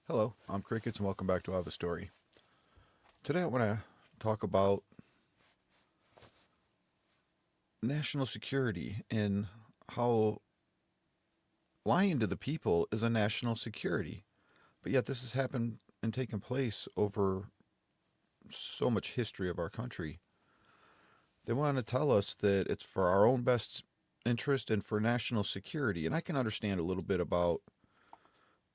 Hello, I'm Crickets and welcome back to I Have a Story. Today I want to talk about national security and how lying to the people is a national security. But yet this has happened and taken place over so much history of our country. They want to tell us that it's for our own best interest and for national security. And I can understand a little bit about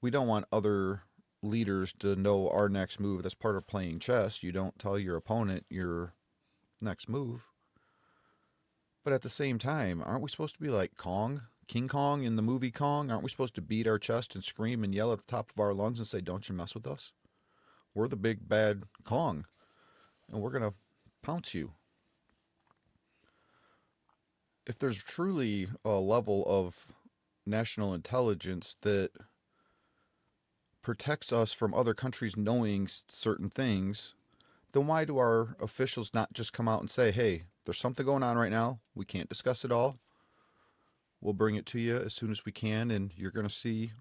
we don't want other leaders to know our next move. That's part of playing chess. You don't tell your opponent your next move. But at the same time, aren't we supposed to be like Kong, King Kong in the movie Kong? Aren't we supposed to beat our chest and scream and yell at the top of our lungs and say, "Don't you mess with us? We're the big bad Kong, and we're going to pounce you." If there's truly a level of national intelligence that protects us from other countries knowing certain things, then why do our officials not just come out and say, "Hey, there's something going on right now. We can't discuss it all. We'll bring it to you as soon as we can, and you're going to see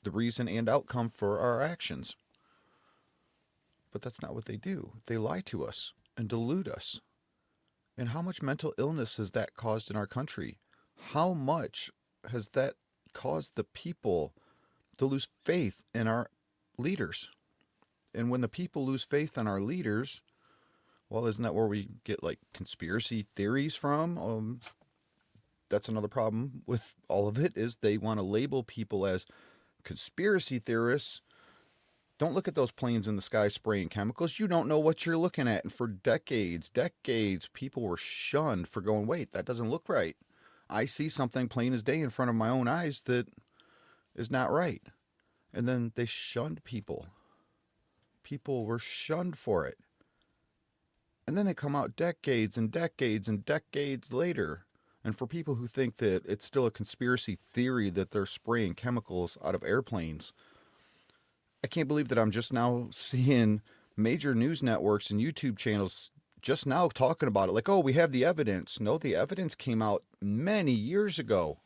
the reason and outcome for our actions." But that's not what they do. They lie to us and delude us. And how much mental illness has that caused in our country? How much has that caused the people to lose faith in our leaders? And when the people lose faith in our leaders, well, isn't that where we get like conspiracy theories from? That's another problem with all of it is they want to label people as conspiracy theorists. Don't look at those planes in the sky spraying chemicals. You don't know what you're looking at. And for decades, people were shunned for going, "Wait, that doesn't look right. I see something plain as day in front of my own eyes that is not right." And then they shunned people. People were shunned for it. And then they come out decades later. And for people who think that it's still a conspiracy theory that they're spraying chemicals out of airplanes, I can't believe that I'm just now seeing major news networks and YouTube channels just now talking about it. Like, oh, we have the evidence. No, the evidence came out many years ago.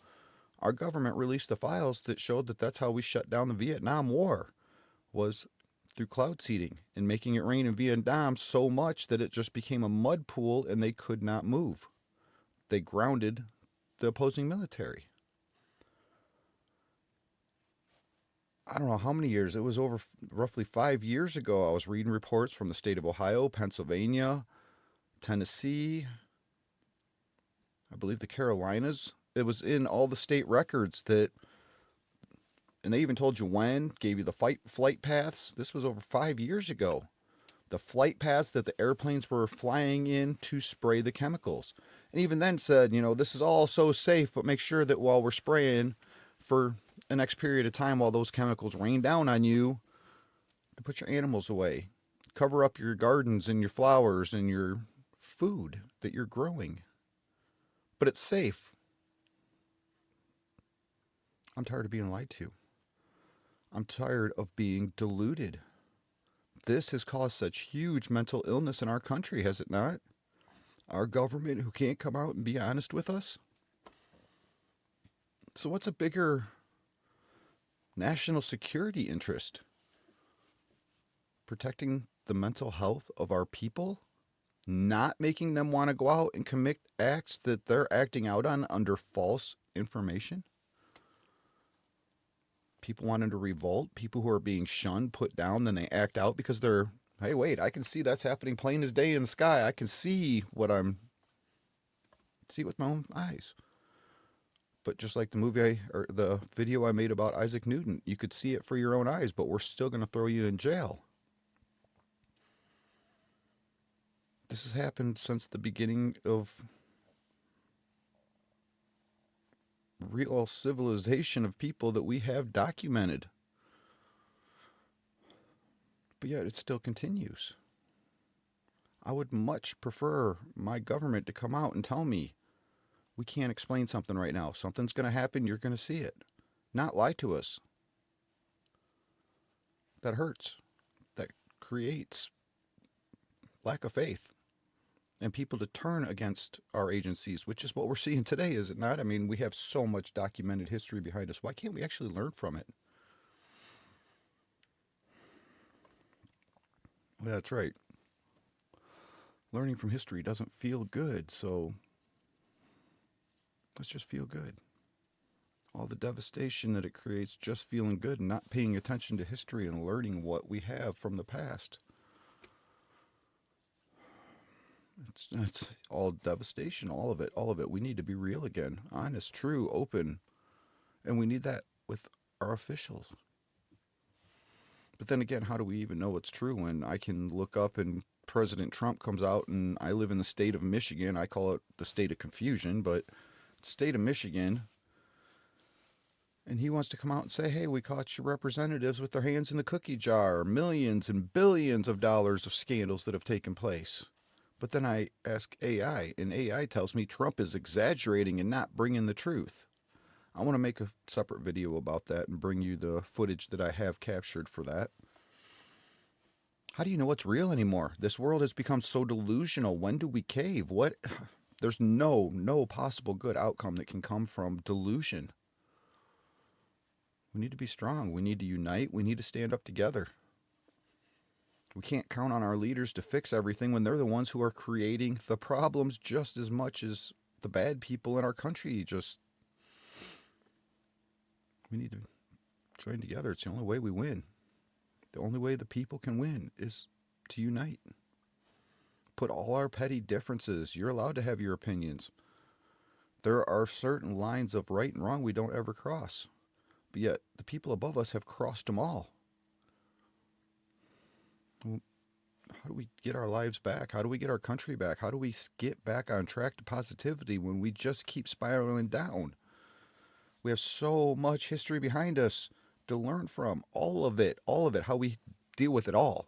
Our government released the files that showed that that's how we shut down the Vietnam War, was through cloud seeding and making it rain in Vietnam so much that it just became a mud pool and they could not move. They grounded the opposing military. I don't know how many years. It was over roughly 5 years ago. I was reading reports from the state of Ohio, Pennsylvania, Tennessee, I believe the Carolinas. It was in all the state records that, and they even told you when, gave you the flight paths. This was over 5 years ago. The flight paths that the airplanes were flying in to spray the chemicals. And even then said, this is all so safe, but make sure that while we're spraying for the next period of time while those chemicals rain down on you, to put your animals away. Cover up your gardens and your flowers and your food that you're growing. But it's safe. I'm tired of being lied to. I'm tired of being deluded. This has caused such huge mental illness in our country, has it not? Our government who can't come out and be honest with us? So, what's a bigger national security interest? Protecting the mental health of our people? Not making them want to go out and commit acts that they're acting out on under false information? People wanting to revolt, people who are being shunned, put down, then they act out because they're, "Hey, wait, I can see that's happening plain as day in the sky. I can see see with my own eyes." But just like the movie or the video I made about Isaac Newton, you could see it for your own eyes, but we're still going to throw you in jail. This has happened since the beginning of real civilization of people that we have documented. But yet it still continues. I would much prefer my government to come out and tell me, "We can't explain something right now. Something's going to happen. You're going to see it." Not lie to us. That hurts. That creates lack of faith and people to turn against our agencies, which is what we're seeing today, is it not? I mean, we have so much documented history behind us. Why can't we actually learn from it? That's right. Learning from history doesn't feel good, so let's just feel good. All the devastation that it creates just feeling good and not paying attention to history and learning what we have from the past. It's all devastation, all of it, all of it. We need to be real again, honest, true, open, and we need that with our officials. But then again, how do we even know what's true when I can look up and President Trump comes out, and I live in the state of Michigan. I call it the state of confusion, but it's state of Michigan. And he wants to come out and say, hey, we caught your representatives with their hands in the cookie jar, millions and billions of dollars of scandals that have taken place. But then I ask AI, and AI tells me Trump is exaggerating and not bringing the truth. I want to make a separate video about that and bring you the footage that I have captured for that. How do you know what's real anymore? This world has become so delusional. When do we cave? What? There's no possible good outcome that can come from delusion. We need to be strong. We need to unite. We need to stand up together. We can't count on our leaders to fix everything when they're the ones who are creating the problems just as much as the bad people in our country. We need to join together. It's the only way we win. The only way the people can win is to unite. Put all our petty differences. You're allowed to have your opinions. There are certain lines of right and wrong we don't ever cross. But yet, the people above us have crossed them all. How do we get our lives back? How do we get our country back? How do we get back on track to positivity when we just keep spiraling down? We have so much history behind us to learn from. All of it, how we deal with it all,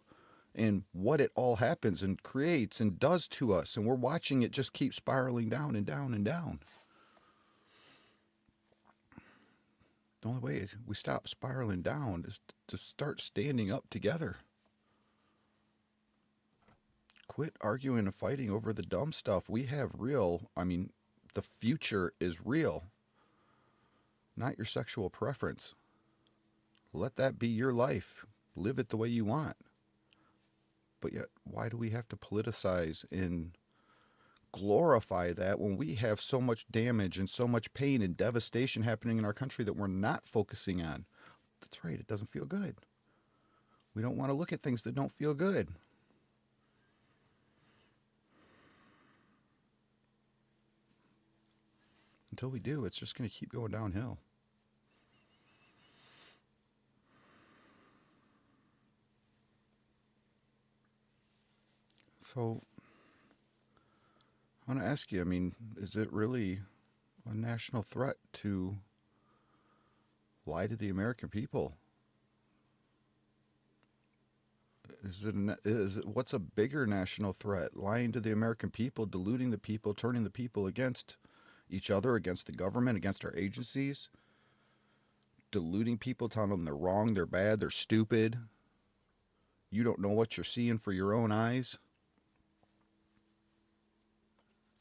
and what it all happens and creates and does to us. And we're watching it just keep spiraling down and down and down. The only way we stop spiraling down is to start standing up together. Quit arguing and fighting over the dumb stuff. We have the future is real, not your sexual preference. Let that be your life. Live it the way you want. But yet, why do we have to politicize and glorify that when we have so much damage and so much pain and devastation happening in our country that we're not focusing on? That's right, it doesn't feel good. We don't want to look at things that don't feel good. Until we do, it's just going to keep going downhill. So, I want to ask you, is it really a national threat to lie to the American people? What's a bigger national threat? Lying to the American people, deluding the people, turning the people against each other, against the government, against our agencies, deluding people, telling them they're wrong, they're bad, they're stupid. You don't know what you're seeing for your own eyes.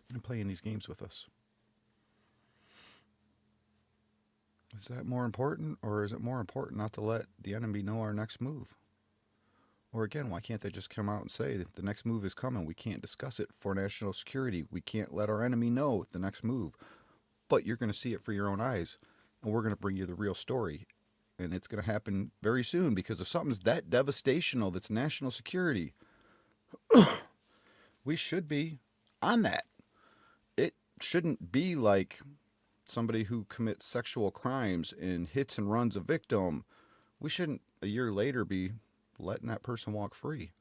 And playing these games with us. Is that more important, or is it more important not to let the enemy know our next move? Or again, why can't they just come out and say that the next move is coming? We can't discuss it for national security. We can't let our enemy know the next move. But you're going to see it for your own eyes, and we're going to bring you the real story. And it's going to happen very soon, because if something's that devastational, that's national security, we should be on that. It shouldn't be like somebody who commits sexual crimes and hits and runs a victim. We shouldn't, a year later, be letting that person walk free.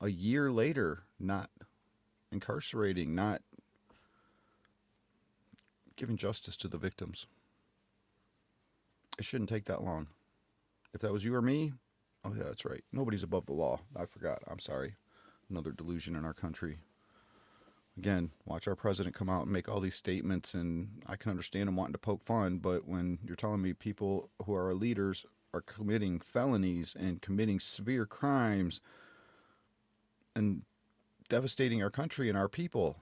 A year later, not incarcerating, not giving justice to the victims. It shouldn't take that long. If that was you or me, oh yeah, that's right. Nobody's above the law. I forgot. I'm sorry. Another delusion in our country. Again, watch our president come out and make all these statements, and I can understand him wanting to poke fun, but when you're telling me people who are our leaders are committing felonies and committing severe crimes and devastating our country and our people,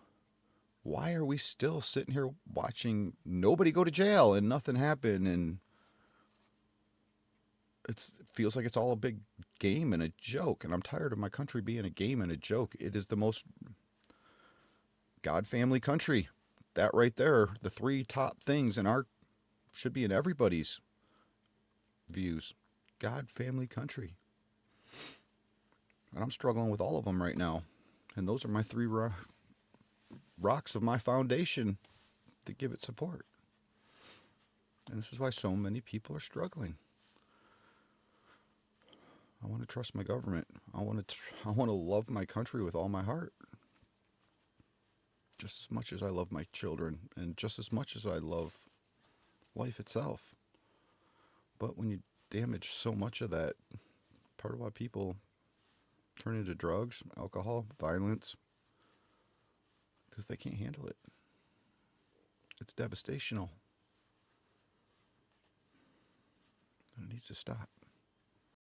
why are we still sitting here watching nobody go to jail and nothing happen? And it feels like it's all a big game and a joke, and I'm tired of my country being a game and a joke. It is the most God family country. That right there, the three top things in our should be in everybody's views. God family country. And I'm struggling with all of them right now. And those are my three rocks of my foundation to give it support. And this is why so many people are struggling. I want to trust my government. I want to love my country with all my heart. Just as much as I love my children and just as much as I love life itself. But when you damage so much of that, part of why people turn into drugs, alcohol, violence, because they can't handle it. It's devastational. And it needs to stop.